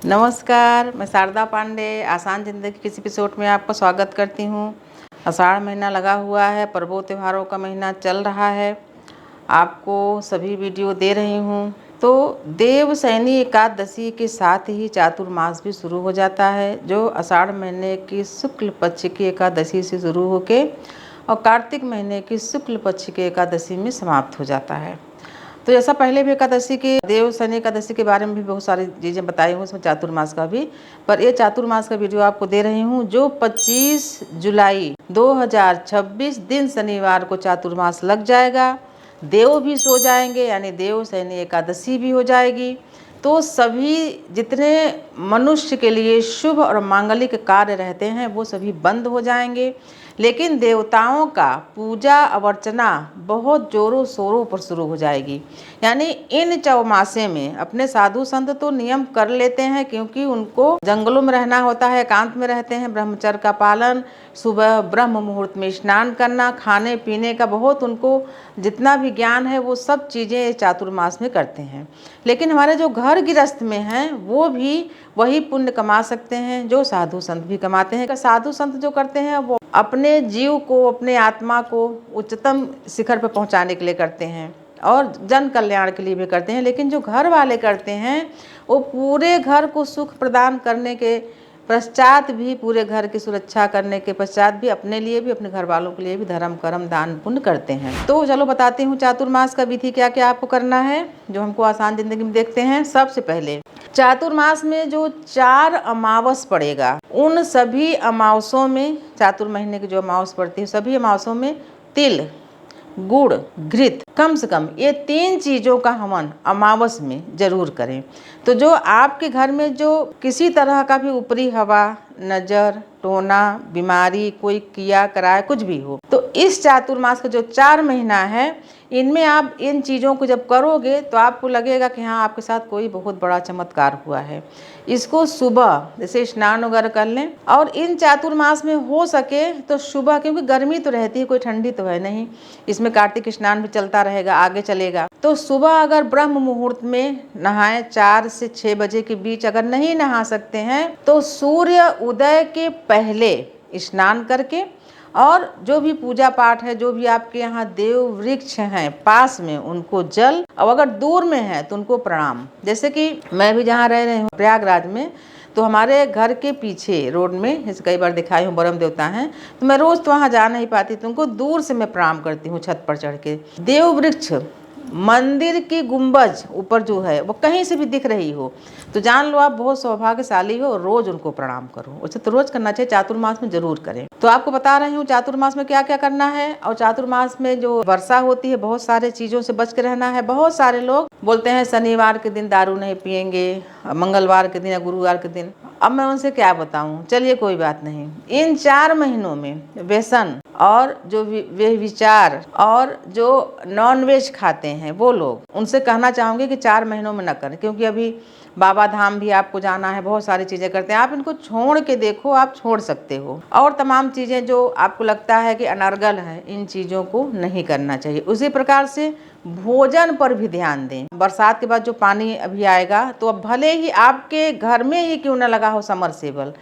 नमस्कार, मैं शारदा पांडे आसान ज़िंदगी के किसी एपिसोड में आपका स्वागत करती हूँ। आषाढ़ महीना लगा हुआ है, पर्वों त्योहारों का महीना चल रहा है। आपको सभी वीडियो दे रही हूँ। तो देवशयनी एकादशी के साथ ही चातुर्मास भी शुरू हो जाता है, जो आषाढ़ महीने की शुक्ल पक्ष की एकादशी से शुरू होके और कार्तिक महीने की शुक्ल पक्ष की एकादशी में समाप्त हो जाता है। तो जैसा पहले भी एकादशी के देवशयनी एकादशी के बारे में भी बहुत सारी चीज़ें बताई हूँ, उसमें चातुर्मास का भी, पर ये चातुर्मास का वीडियो आपको दे रही हूँ जो 25 जुलाई 2026 दिन शनिवार को चातुर्मास लग जाएगा। देव भी सो जाएंगे, यानी देवशयनी एकादशी भी हो जाएगी। तो सभी जितने मनुष्य के लिए शुभ और मांगलिक कार्य रहते हैं वो सभी बंद हो जाएंगे, लेकिन देवताओं का पूजा अर्चना बहुत जोरों शोरों पर शुरू हो जाएगी। यानी इन चौमासे में अपने साधु संत तो नियम कर लेते हैं, क्योंकि उनको जंगलों में रहना होता है, एकांत में रहते हैं, ब्रह्मचर्य का पालन, सुबह ब्रह्म मुहूर्त में स्नान करना, खाने पीने का बहुत उनको जितना भी ज्ञान है वो सब चीज़ें चातुर्मास में करते हैं। लेकिन हमारे जो घर गृहस्थ में हैं वो भी वही पुण्य कमा सकते हैं जो साधु संत भी कमाते हैं। साधु संत जो करते हैं वो अपने जीव को, अपने आत्मा को उच्चतम शिखर पर पहुंचाने के लिए करते हैं और जन कल्याण के लिए भी करते हैं। लेकिन जो घर वाले करते हैं वो पूरे घर को सुख प्रदान करने के पश्चात भी, पूरे घर की सुरक्षा करने के पश्चात भी अपने लिए भी, अपने घर वालों के लिए भी धर्म कर्म दान पुण्य करते हैं। तो चलो बताती हूँ चातुर्मास का विधि क्या क्या आपको करना है जो हमको आसान जिंदगी में देखते हैं। सबसे पहले चातुर्मास में जो 4 अमावस पड़ेगा, उन सभी अमावसों में, चातुर महीने की जो अमावस पड़ती है सभी अमावसों में तिल, गुड़, घृत, कम से कम ये 3 चीज़ों का हवन अमावस में जरूर करें। तो जो आपके घर में जो किसी तरह का भी ऊपरी हवा, नज़र, टोना, बीमारी, कोई किया कराए कुछ भी हो, तो इस चातुर्मास का जो 4 महीना है इनमें आप इन चीज़ों को जब करोगे तो आपको लगेगा कि हाँ आपके साथ कोई बहुत बड़ा चमत्कार हुआ है। इसको सुबह जैसे स्नान वगैरह कर लें, और इन चातुर्मास में हो सके तो सुबह, क्योंकि गर्मी तो रहती है, कोई ठंडी तो है नहीं, इसमें कार्तिक स्नान भी चलता रहेगा, आगे चलेगा। तो सुबह अगर ब्रह्म मुहूर्त में नहाएं, 4 से 6 बजे के बीच, अगर नहीं नहा सकते हैं तो सूर्य उदय के पहले स्नान करके, और जो भी पूजा पाठ है, जो भी आपके यहाँ देव वृक्ष हैं पास में, उनको जल, और अगर दूर में है तो उनको प्रणाम। जैसे कि मैं भी जहाँ रह रही हूँ प्रयागराज में, तो हमारे घर के पीछे रोड में, जैसे कई बार दिखाई हूँ, ब्रह्म देवता हैं, तो मैं रोज़ तो वहाँ जा नहीं पाती, तो उनको दूर से मैं प्रणाम करती हूँ छत पर चढ़ के। देव वृक्ष, मंदिर की गुंबज ऊपर जो है वो कहीं से भी दिख रही हो तो जान लो आप बहुत सौभाग्यशाली हो, रोज उनको प्रणाम करो। उसे तो रोज करना चाहिए, चातुर्मास में जरूर करें। तो आपको बता रही हूँ चातुर्मास में क्या क्या करना है। और चातुर्मास में जो वर्षा होती है, बहुत सारे चीज़ों से बच के रहना है। बहुत सारे लोग बोलते हैं शनिवार के दिन दारू नहीं पियेंगे, मंगलवार के दिन या गुरुवार के दिन। अब मैं उनसे क्या बताऊं, चलिए कोई बात नहीं। इन 4 महीनों में व्यसन और जो वे विचार और जो नॉनवेज खाते हैं वो लोग, उनसे कहना चाहूँगी कि 4 महीनों में न करें, क्योंकि अभी बाबा धाम भी आपको जाना है, बहुत सारी चीज़ें करते हैं। आप इनको छोड़ के देखो, आप छोड़ सकते हो। और तमाम चीज़ें जो आपको लगता है कि अनर्गल है, इन चीज़ों को नहीं करना चाहिए। उसी प्रकार से भोजन पर भी ध्यान दें। बरसात के बाद जो पानी अभी आएगा, तो अब भले ही आपके घर में ही क्यों न लगा हो समरसेबल,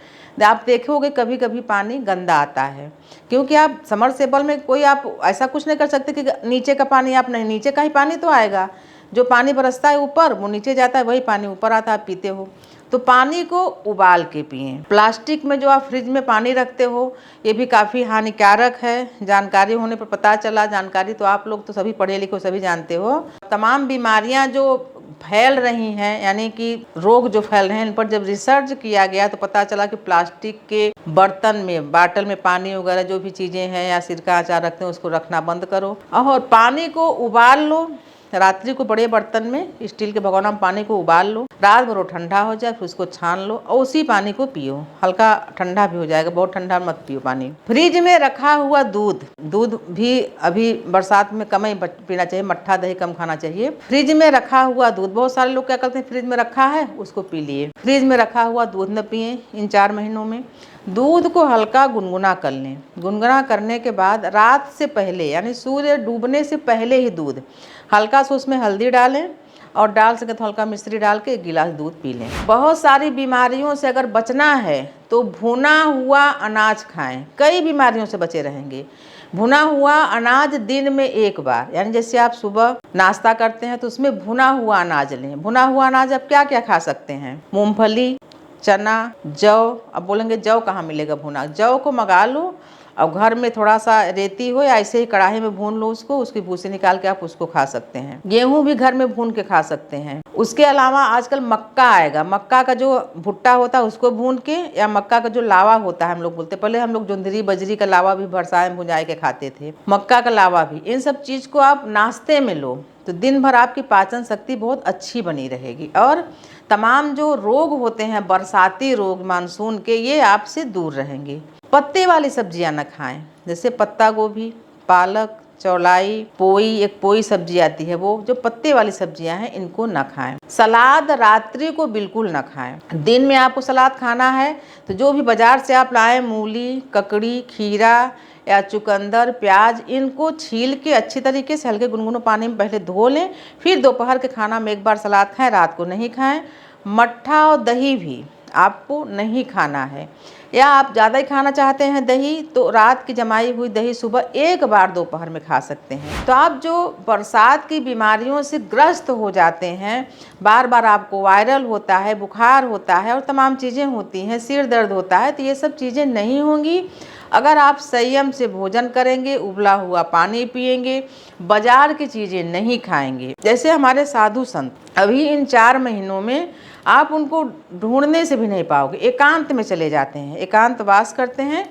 आप देखोगे कभी कभी पानी गंदा आता है, क्योंकि आप समरसेबल में कोई आप ऐसा कुछ नहीं कर सकते कि नीचे का पानी आप नहीं, नीचे का ही पानी तो आएगा। जो पानी बरसता है ऊपर वो नीचे जाता है, वही पानी ऊपर आता है, आप पीते हो। तो पानी को उबाल के पिएं। प्लास्टिक में जो आप फ्रिज में पानी रखते हो ये भी काफ़ी हानिकारक है। जानकारी होने पर पता चला, जानकारी तो आप लोग तो सभी पढ़े लिखे सभी जानते हो। तमाम बीमारियां जो फैल रही हैं, यानी कि रोग जो फैल रहे हैं, इन पर जब रिसर्च किया गया तो पता चला कि प्लास्टिक के बर्तन में, बाटल में पानी वगैरह जो भी चीज़ें हैं या सिरका अचार रखते हैं उसको रखना बंद करो, और पानी को उबाल लो। रात्रि को बड़े बर्तन में, स्टील के भगोना में पानी को उबाल लो, रात भर वो ठंडा हो जाए, फिर उसको छान लो और उसी पानी को पियो। हल्का ठंडा भी हो जाएगा, बहुत ठंडा मत पियो पानी। फ्रिज में रखा हुआ दूध भी अभी बरसात में कम ही पीना चाहिए, मट्ठा दही कम खाना चाहिए। फ्रिज में रखा हुआ दूध, बहुत सारे लोग क्या करते हैं, फ्रिज में रखा है उसको पी लिए। फ्रिज में रखा हुआ दूध न पिए इन 4 महीनों में। दूध को हल्का गुनगुना कर लें। गुनगुना करने के बाद रात से पहले, यानी सूर्य डूबने से पहले ही दूध, हल्का सा उसमें हल्दी डालें और डाल सके तो हल्का मिश्री डाल के 1 गिलास दूध पी लें। बहुत सारी बीमारियों से अगर बचना है तो भुना हुआ अनाज खाएं, कई बीमारियों से बचे रहेंगे। भुना हुआ अनाज दिन में 1 बार, यानी जैसे आप सुबह नाश्ता करते हैं तो उसमें भुना हुआ अनाज लें। भुना हुआ अनाज आप क्या क्या खा सकते हैं? मूंगफली, चना, जौ। अब बोलेंगे जौ कहाँ मिलेगा भुना? जौ को मंगा लो और घर में थोड़ा सा रेती हो या ऐसे ही कढ़ाई में भून लो उसको, उसकी भूसी निकाल के आप उसको खा सकते हैं। गेहूं भी घर में भून के खा सकते हैं। उसके अलावा आजकल मक्का आएगा, मक्का का जो भुट्टा होता है उसको भून के, या मक्का का जो लावा होता है हम लोग बोलते, पहले हम लोग जोंधरी बजरी का लावा भी बरसात में भुंजाए के खाते थे, मक्का का लावा भी। इन सब चीज़ को आप नाश्ते में लो तो दिन भर आपकी पाचन शक्ति बहुत अच्छी बनी रहेगी और तमाम जो रोग होते हैं बरसाती रोग मानसून के, ये आपसे दूर रहेंगे। पत्ते वाली सब्जियां न खाएं, जैसे पत्ता गोभी, पालक, चौलाई, पोई, एक पोई सब्जी आती है, वो जो पत्ते वाली सब्जियां हैं इनको न खाएं। सलाद रात्रि को बिल्कुल न खाएं। दिन में आपको सलाद खाना है तो जो भी बाजार से आप लाएं, मूली, ककड़ी, खीरा या चुकंदर, प्याज, इनको छील के अच्छी तरीके से हल्के गुनगुने पानी में पहले धो लें, फिर दोपहर के खाना में 1 बार सलाद खाएं, रात को नहीं खाएं। मट्ठा और दही भी आपको नहीं खाना है, या आप ज़्यादा ही खाना चाहते हैं दही तो रात की जमाई हुई दही सुबह 1 बार दोपहर में खा सकते हैं। तो आप जो बरसात की बीमारियों से ग्रस्त हो जाते हैं, बार बार आपको वायरल होता है, बुखार होता है और तमाम चीज़ें होती हैं, सिर दर्द होता है, तो ये सब चीज़ें नहीं होंगी अगर आप संयम से भोजन करेंगे, उबला हुआ पानी पिएंगे, बाजार की चीज़ें नहीं खाएंगे। जैसे हमारे साधु संत, अभी इन 4 महीनों में आप उनको ढूंढने से भी नहीं पाओगे, एकांत में चले जाते हैं, एकांतवास करते हैं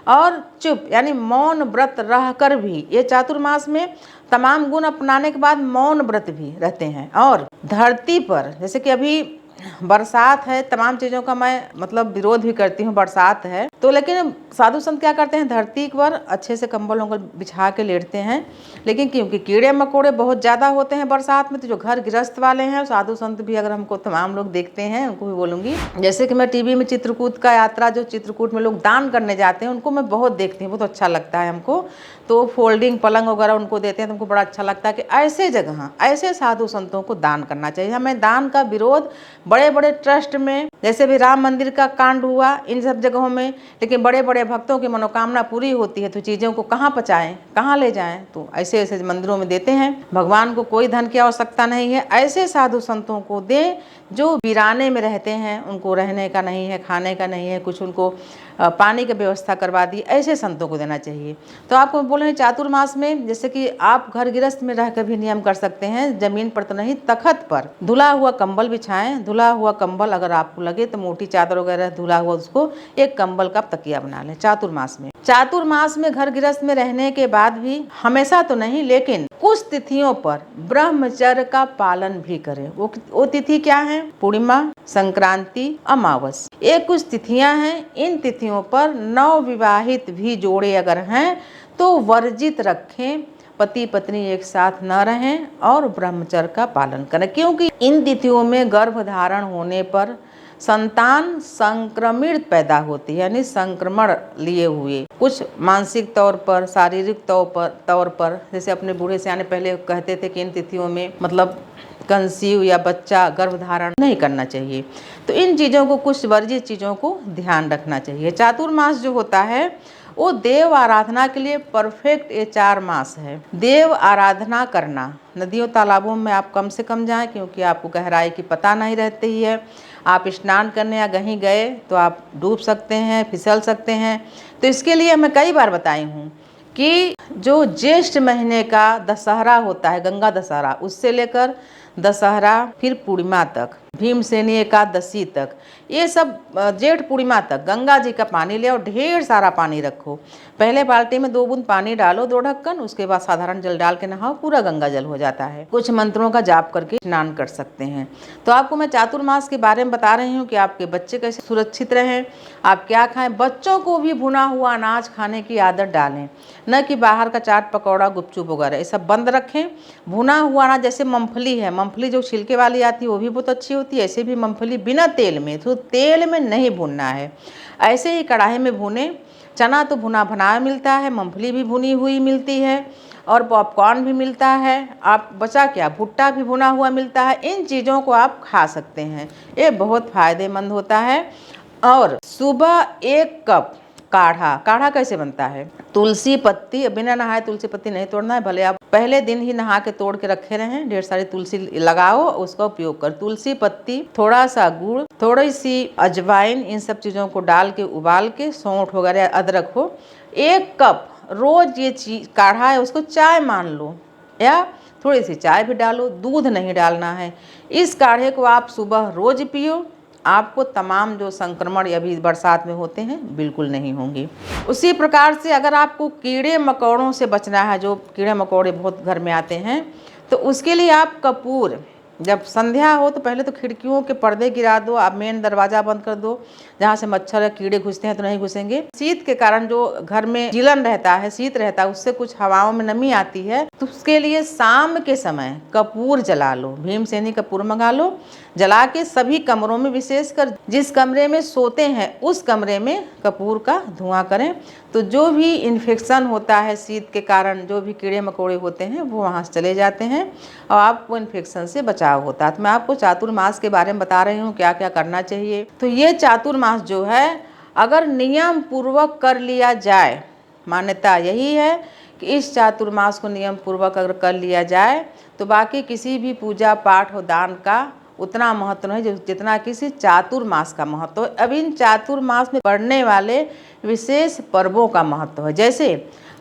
और चुप यानी मौन व्रत रहकर भी, ये चातुर्मास में तमाम गुण अपनाने के बाद मौन व्रत भी रहते हैं। और धरती पर जैसे कि अभी बरसात है, तमाम चीज़ों का मैं मतलब विरोध भी करती हूँ, बरसात है तो, लेकिन साधु संत क्या करते हैं, धरती पर अच्छे से कंबल वंबल बिछा के लेटते हैं। लेकिन क्योंकि कीड़े मकोड़े बहुत ज़्यादा होते हैं बरसात में, तो जो घर गृहस्थ वाले हैं, साधु संत भी अगर हमको तमाम लोग देखते हैं उनको भी बोलूँगी, जैसे कि मैं टीवी में चित्रकूट का यात्रा, जो चित्रकूट में लोग दान करने जाते हैं उनको मैं बहुत देखती हूँ, बहुत अच्छा लगता है हमको। तो फोल्डिंग पलंग वगैरह उनको देते हैं तो हमको बड़ा अच्छा लगता है कि ऐसे जगह ऐसे साधु संतों को दान करना चाहिए। हमें दान का विरोध बड़े बड़े ट्रस्ट में, जैसे भी राम मंदिर का कांड हुआ, इन सब जगहों में, लेकिन बड़े बड़े भक्तों की मनोकामना पूरी होती है तो चीज़ों को कहाँ पहुँचाएं, कहाँ ले जाएं, तो ऐसे ऐसे मंदिरों में देते हैं। भगवान को कोई धन की आवश्यकता नहीं है, ऐसे साधु संतों को दें जो वीराने में रहते हैं, उनको रहने का नहीं है, खाने का नहीं है कुछ, उनको पानी की व्यवस्था करवा दी, ऐसे संतों को देना चाहिए। तो आपको बोले चातुर्मास में जैसे कि आप घर गृहस्थ में रहकर भी नियम कर सकते हैं, जमीन पर तो नहीं, तखत पर धुला हुआ कंबल बिछाएं। धुला हुआ कंबल अगर आपको लगे तो मोटी चादर वगैरह धुला हुआ, उसको एक कंबल का तकिया बना लें चातुर्मास में। चातुर्मास में घर गृहस्थ में रहने के बाद भी, हमेशा तो नहीं लेकिन कुछ तिथियों पर ब्रह्मचर्य का पालन भी करें। वो तिथि क्या है? पूर्णिमा, संक्रांति, अमावस, ये कुछ तिथियां हैं। इन तिथियों पर नवविवाहित भी जोड़े अगर हैं तो वर्जित रखें, पति पत्नी एक साथ न रहें और ब्रह्मचर्य का पालन करें, क्योंकि इन तिथियों में गर्भधारण होने पर संतान संक्रमित पैदा होती है, यानी संक्रमण लिए हुए, कुछ मानसिक तौर पर, शारीरिक तौर पर, जैसे अपने बूढ़े सियाने पहले कहते थे कि इन तिथियों में मतलब कंसीव या बच्चा गर्भधारण नहीं करना चाहिए। तो इन चीज़ों को, कुछ वर्जित चीज़ों को ध्यान रखना चाहिए। चातुर्मास जो होता है वो देव आराधना के लिए परफेक्ट ये 4 मास है। देव आराधना करना, नदियों तालाबों में आप कम से कम जाएं, क्योंकि आपको गहराई की पता नहीं रहती ही है। आप स्नान करने या कहीं गए तो आप डूब सकते हैं, फिसल सकते हैं। तो इसके लिए मैं कई बार बताई हूँ कि जो ज्येष्ठ महीने का दशहरा होता है, गंगा दशहरा, उससे लेकर दशहरा फिर पूर्णिमा तक, भीमसेनी एकादशी तक, ये सब जेठ पूर्णिमा तक गंगा जी का पानी ले और ढेर सारा पानी रखो। पहले बाल्टी में 2 बूंद पानी डालो, 2 ढक्कन, उसके बाद साधारण जल डाल के नहाओ, पूरा गंगा जल हो जाता है। कुछ मंत्रों का जाप करके स्नान कर सकते हैं। तो आपको मैं चातुर्मास के बारे में बता रही हूँ कि आपके बच्चे कैसे सुरक्षित रहें, आप क्या खाएं। बच्चों को भी भुना हुआ अनाज खाने की आदत डालें, न कि बाहर का चाट पकौड़ा गुपचुप वगैरह, ये सब बंद रखें। भुना हुआ अनाज, जैसे मूंगफली है, मूंगफली जो छिलके वाली आती है वो भी बहुत अच्छी होती है, ऐसे भी मूंगफली बिना तेल में, तो तेल में नहीं भुनना है, ऐसे ही कढ़ाई में भुने। चना तो भुना भुना मिलता है, मूंगफली भी भुनी हुई मिलती है, और पॉपकॉर्न भी मिलता है। आप बचा क्या, भुट्टा भी भुना हुआ मिलता है। इन चीज़ों को आप खा सकते हैं, ये बहुत फ़ायदेमंद होता है। और सुबह 1 कप काढ़ा कैसे बनता है, तुलसी पत्ती, बिना नहाए तुलसी पत्ती नहीं तोड़ना है, भले आप पहले दिन ही नहा के तोड़ के रखे रहें, ढेर सारी तुलसी लगाओ, उसका उपयोग कर। तुलसी पत्ती, थोड़ा सा गुड़, थोड़ी सी अजवाइन, इन सब चीज़ों को डाल के उबाल के, सौंठ वगैरह अदरक हो, 1 कप रोज ये चीज काढ़ा है उसको चाय मान लो, या थोड़ी सी चाय भी डालो, दूध नहीं डालना है। इस काढ़े को आप सुबह रोज पियो, आपको तमाम जो संक्रमण अभी बरसात में होते हैं बिल्कुल नहीं होंगे। उसी प्रकार से अगर आपको कीड़े मकोड़ों से बचना है, जो कीड़े मकोड़े बहुत घर में आते हैं, तो उसके लिए आप कपूर, जब संध्या हो तो पहले तो खिड़कियों के पर्दे गिरा दो, आप मेन दरवाज़ा बंद कर दो, जहाँ से मच्छर या कीड़े घुसते हैं तो नहीं घुसेंगे। शीत के कारण जो घर में जीलन रहता है, शीत रहता है, उससे कुछ हवाओं में नमी आती है, तो उसके लिए शाम के समय कपूर जला लो, भीमसेनी कपूर मंगा लो, जला के सभी कमरों में, विशेषकर जिस कमरे में सोते हैं उस कमरे में कपूर का धुआं करें, तो जो भी इन्फेक्शन होता है शीत के कारण, जो भी कीड़े मकोड़े होते हैं वो वहाँ से चले जाते हैं और आपको इन्फेक्शन से बचाव होता है। तो मैं आपको चातुर्मास के बारे में बता रही हूँ क्या क्या करना चाहिए। तो ये चातुर्मास जो है अगर नियम पूर्वक कर लिया जाए, मान्यता यही है कि इस चातुर्मास को नियम पूर्वक अगर कर लिया जाए तो बाकी किसी भी पूजा पाठ और दान का उतना महत्व नहीं जितना किसी चातुर्मास का महत्व है। अब इन चातुर्मास में पड़ने वाले विशेष पर्वों का महत्व है। जैसे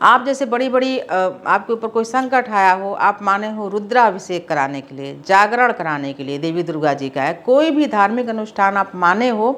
आप जैसे बड़ी बड़ी आपके ऊपर कोई संकट आया हो, आप माने हो रुद्राभिषेक कराने के लिए, जागरण कराने के लिए देवी दुर्गा जी का है, कोई भी धार्मिक अनुष्ठान आप माने हो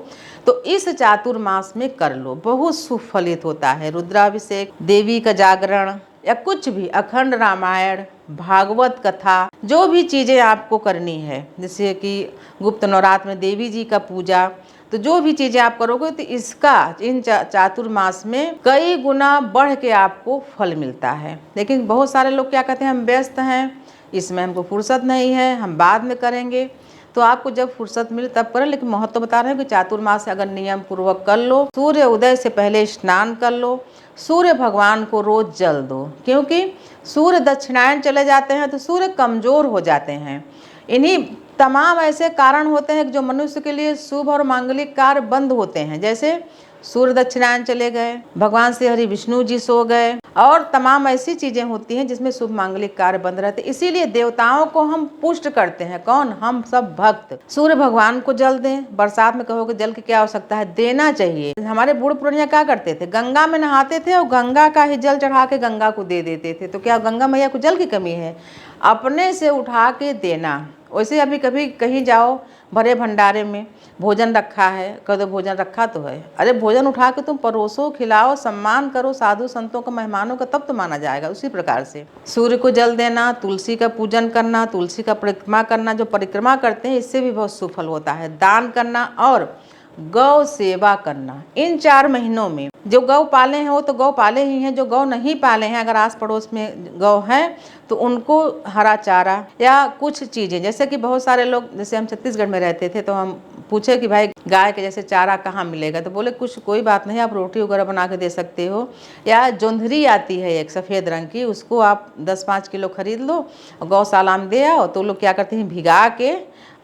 तो इस चातुर्मास में कर लो, बहुत सुफलित होता है। रुद्राभिषेक, देवी का जागरण, या कुछ भी अखंड रामायण, भागवत कथा, जो भी चीज़ें आपको करनी है, जैसे कि गुप्त नवरात्र में देवी जी का पूजा, तो जो भी चीज़ें आप करोगे तो इसका इन चातुर्मास में कई गुना बढ़ के आपको फल मिलता है। लेकिन बहुत सारे लोग क्या कहते हैं, हम व्यस्त हैं, इसमें हमको फुर्सत नहीं है, हम बाद में करेंगे। तो आपको जब फुर्सत मिले तब करें, लेकिन महत्व बता रहे हैं कि चातुर्मास अगर नियम पूर्वक कर लो, सूर्य उदय से पहले स्नान कर लो, सूर्य भगवान को रोज जल दो, क्योंकि सूर्य दक्षिणायन चले जाते हैं तो सूर्य कमज़ोर हो जाते हैं। इन्हीं तमाम ऐसे कारण होते हैं जो मनुष्य के लिए शुभ और मांगलिक कार्य बंद होते हैं, जैसे सूर्य दक्षिणायन चले गए, भगवान श्री हरि विष्णु जी सो गए, और तमाम ऐसी चीज़ें होती हैं जिसमें शुभ मांगलिक कार्य बंद रहते हैं। इसीलिए देवताओं को हम पुष्ट करते हैं, कौन, हम सब भक्त। सूर्य भगवान को जल दें, बरसात में कहोगे जल की क्या आवश्यकता है, देना चाहिए। हमारे बूढ़ पुरानिया क्या करते थे, गंगा में नहाते थे और गंगा का ही जल चढ़ा के गंगा को दे देते थे। तो क्या गंगा मैया को जल की कमी है, अपने से उठा के देना। वैसे अभी कभी कहीं जाओ, भरे भंडारे में भोजन रखा है, कह दो भोजन रखा तो है, अरे भोजन उठा के तुम परोसो, खिलाओ, सम्मान करो साधु संतों का, मेहमानों का, तब तो माना जाएगा। उसी प्रकार से सूर्य को जल देना, तुलसी का पूजन करना, तुलसी का परिक्रमा करना, जो परिक्रमा करते हैं इससे भी बहुत सुफल होता है। दान करना और गौ सेवा करना, इन 4 महीनों में जो गौ पाले हैं वो तो गौ पाले ही हैं, जो गौ नहीं पाले हैं, अगर आस पड़ोस में गौ हैं तो उनको हरा चारा या कुछ चीज़ें, जैसे कि बहुत सारे लोग, जैसे हम छत्तीसगढ़ में रहते थे तो हम पूछे कि भाई गाय के जैसे चारा कहाँ मिलेगा, तो बोले कुछ कोई बात नहीं, आप रोटी वगैरह बना के दे सकते हो, या जोंधरी आती है एक सफ़ेद रंग की, उसको आप 10-5 किलो खरीद लो और गौशाला में दे आओ। तो लोग क्या करते हैं, भिगा के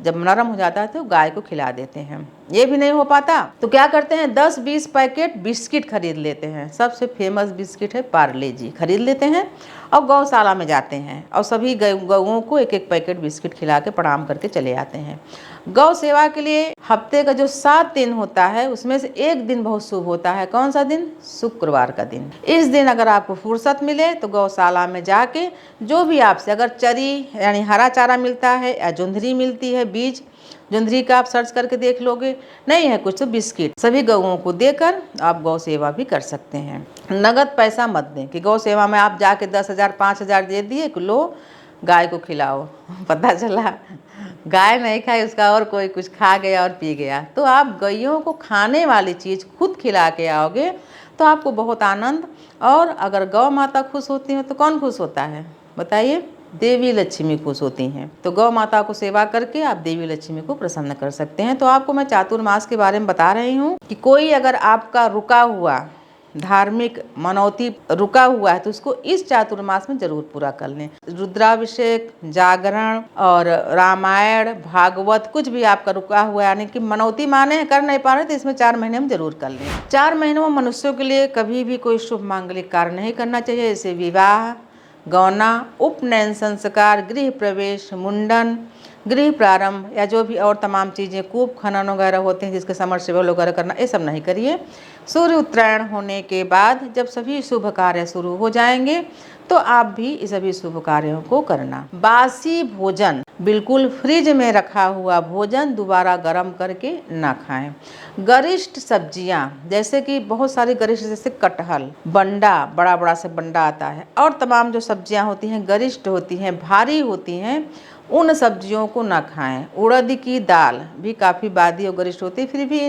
जब नरम हो जाता है तो गाय को खिला देते हैं। ये भी नहीं हो पाता तो क्या करते हैं, 10-20 पैकेट बिस्किट खरीद लेते हैं, सबसे फेमस बिस्किट है पार्ले जी, खरीद लेते हैं और गौशाला में जाते हैं और सभी गौओं को 1-1 पैकेट बिस्किट खिला के प्रणाम करके चले आते हैं। गौ सेवा के लिए हफ्ते का जो 7 दिन होता है उसमें से एक दिन बहुत शुभ होता है। कौन सा दिन, शुक्रवार का दिन। इस दिन अगर आपको फुर्सत मिले तो गौशाला में जाके जो भी आपसे अगर चरी यानी हरा चारा मिलता है या जोंधरी मिलती है, बीज जोंधरी का आप सर्च करके देख लोगे, नहीं है कुछ तो बिस्किट, सभी गौओं को देकर आप गौ सेवा भी कर सकते हैं। नगद पैसा मत दें कि गौ सेवा में आप जाके 10,000 5,000 दे दिए कि लो गाय को खिलाओ, पता चला गाय नहीं खाई, उसका और कोई कुछ खा गया और पी गया। तो आप गैयों को खाने वाली चीज़ खुद खिला के आओगे तो आपको बहुत आनंद, और अगर गौ माता खुश होती हैं तो कौन खुश होता है बताइए, देवी लक्ष्मी खुश होती हैं। तो गौ माता को सेवा करके आप देवी लक्ष्मी को प्रसन्न कर सकते हैं। तो आपको मैं चातुर्मास के बारे में बता रही हूँ कि कोई अगर आपका रुका हुआ धार्मिक मनौती रुका हुआ है तो उसको इस चातुर्मास में जरूर पूरा कर लें। रुद्राभिषेक, जागरण और रामायण, भागवत कुछ भी आपका रुका हुआ है, यानी कि मनौती माने कर नहीं पा रहे तो इसमें 4 महीने में जरूर कर लें। 4 महीनों में मनुष्यों के लिए कभी भी कोई शुभ मांगलिक कार्य नहीं करना चाहिए, जैसे विवाह, गौना, उपनयन संस्कार, गृह प्रवेश, मुंडन, गृह प्रारंभ या जो भी और तमाम चीज़ें, कूप खनन वगैरह होते हैं जिसके समरसेबल वगैरह करना, ये सब नहीं करिए। सूर्य उत्तरायण होने के बाद जब सभी शुभ कार्य शुरू हो जाएंगे तो आप भी इस सभी शुभ कार्यों को करना। बासी भोजन, बिल्कुल फ्रिज में रखा हुआ भोजन दोबारा गर्म करके ना खाएं। गरिष्ठ सब्जियां, जैसे कि बहुत सारी गरिष्ठ, जैसे कटहल, बंडा, बड़ा बड़ा से बंडा आता है, और तमाम जो सब्जियां होती हैं गरिष्ठ होती हैं, भारी होती हैं, उन सब्जियों को ना खाएं। उड़द की दाल भी काफ़ी बादी और गरिष्ठ होती है, फिर भी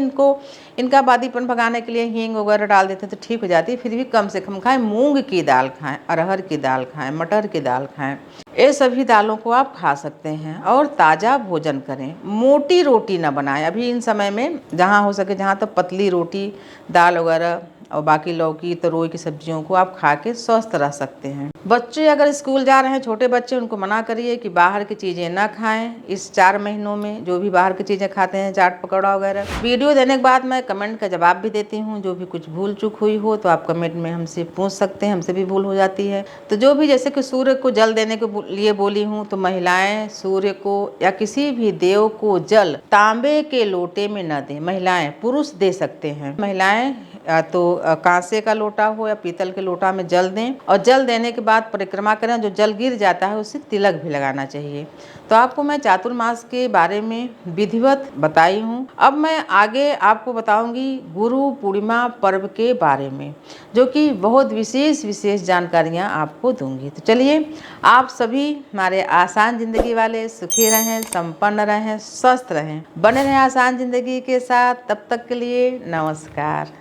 इनका बादीपन भगाने के लिए हींग वगैरह डाल देते हैं तो ठीक हो जाती है, फिर भी कम से कम खाएं। मूंग की दाल खाएं, अरहर की दाल खाएं, मटर की दाल खाएं, ये सभी दालों को आप खा सकते हैं। और ताज़ा भोजन करें, मोटी रोटी ना बनाएं। अभी इन समय में जहाँ हो सके, जहाँ तक पतली रोटी, दाल वगैरह और बाकी लौकी, तरोई की सब्जियों को आप खा के स्वस्थ रह सकते हैं। बच्चे अगर स्कूल जा रहे हैं, छोटे बच्चे, उनको मना करिए कि बाहर की चीज़ें ना खाएं इस 4 महीनों में। जो भी बाहर की चीज़ें खाते हैं, चाट पकौड़ा वगैरह। वीडियो देने के बाद मैं कमेंट का जवाब भी देती हूँ, जो भी कुछ भूल चूक हुई हो तो आप कमेंट में हमसे पूछ सकते हैं, हमसे भी भूल हो जाती है। तो जो भी, जैसे कि सूर्य को जल देने के लिए बोली हूँ, तो महिलाएं सूर्य को या किसी भी देव को जल तांबे के लोटे में न दें। महिलाएं, पुरुष दे सकते हैं। महिलाएं या तो कांसे का लोटा हो या पीतल के लोटा में जल दें, और जल देने के बाद परिक्रमा करें। जो जल गिर जाता है उसे तिलक भी लगाना चाहिए। तो आपको मैं चातुर्मास के बारे में विधिवत बताई हूँ। अब मैं आगे आपको बताऊंगी गुरु पूर्णिमा पर्व के बारे में, जो कि बहुत विशेष जानकारियाँ आपको दूंगी। तो चलिए, आप सभी हमारे आसान जिंदगी वाले सुखी रहें, संपन्न रहें, स्वस्थ रहें, बने रहें आसान जिंदगी के साथ। तब तक के लिए नमस्कार।